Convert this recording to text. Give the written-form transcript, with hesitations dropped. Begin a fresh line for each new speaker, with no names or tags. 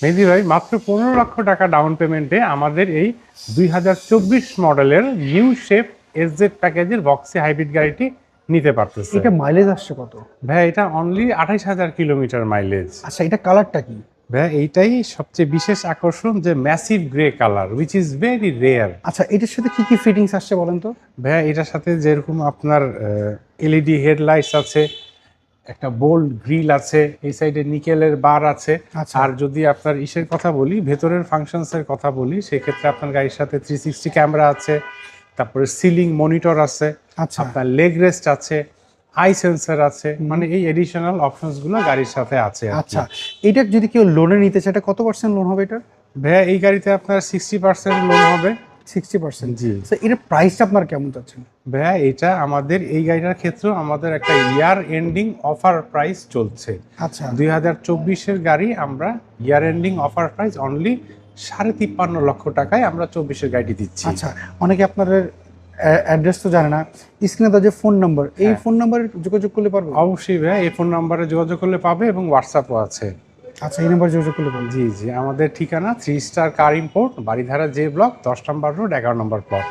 মেহেদী ভাই মাত্র 15 লক্ষ টাকা ডাউন পেমেন্টে আমাদের এই 2024 মডেলের নিউ শেপ এসজেড প্যাকেজের বক্সি হাইব্রিড গাড়িটি নিতে পারতেছে।
এটা মাইলেজ আসছে কত?
ভাই এটা অনলি 28,000 কিলোমিটার মাইলেজ।
আচ্ছা, এটা কালারটা কি?
ভাই এইটাই সবচেয়ে বিশেষ আকর্ষণ, যে massive grey colour which is very rare.
আচ্ছা, এটার সাথে কি কি ফিটিংস আসছে বলেন তো?
ভাই এটার সাথে যেরকম আপনার এলইডি হেডলাইটস আছে, একটা বোল্ড গ্রিল আছে, এই সাইডে নিকেলের বার আছে।
আচ্ছা।
আর যদি আপনার ইসের কথা বলি, ভেতরের ফাংশনসের কথা বলি, সেক্ষেত্রে আপনার গাড়ির সাথে 360 ক্যামেরা আছে, তারপরে সিলিং মনিটর আছে,
আচ্ছা।
আপনার লেগ রেস্ট আছে, আই সেন্সর আছে, মানে এই এডিশনাল অপশনসগুলো গাড়ির সাথে আছে আর কি।
আচ্ছা, এটা যদি কেউ লোনে নিতে চায়, এটা কত পার্সেন্ট লোন হবে এটা?
ভাইয়া এই গাড়িতে আপনার 60% লোন হবে।
60%?
জি।
এটার প্রাইসটা আপনার কেমন চাচ্ছেন?
ভাইয়া এটা আমাদের এই গাড়িটার ক্ষেত্রেও আমাদের একটা ইয়ার এন্ডিং অফার প্রাইস চলছে।
আচ্ছা।
2024-এর গাড়ি আমরা year ending offer price only 53.5 লক্ষ টাকায় আমরা 24-এর গাড়িটি দিচ্ছি।
আচ্ছা, অনেকে আপনাদের অ্যাড্রেস তো জানে না, স্ক্রিনে তো যে ফোন নাম্বার, এই ফোন নাম্বারে যোগাযোগ করলে পারবে?
অবশ্যই ভাইয়া, এই ফোন নাম্বারে যোগাযোগ করলে পাবে এবং হোয়াটসঅ্যাপও আছে।
আচ্ছা, এই নাম্বারে যোগাযোগ করলে পারবে।
জি জি, আমাদের ঠিকানা 3 স্টার কার ইম্পোর্ট, বাড়িধারা জে ব্লক, 10 নম্বর রোড, 11 নম্বর প্লট।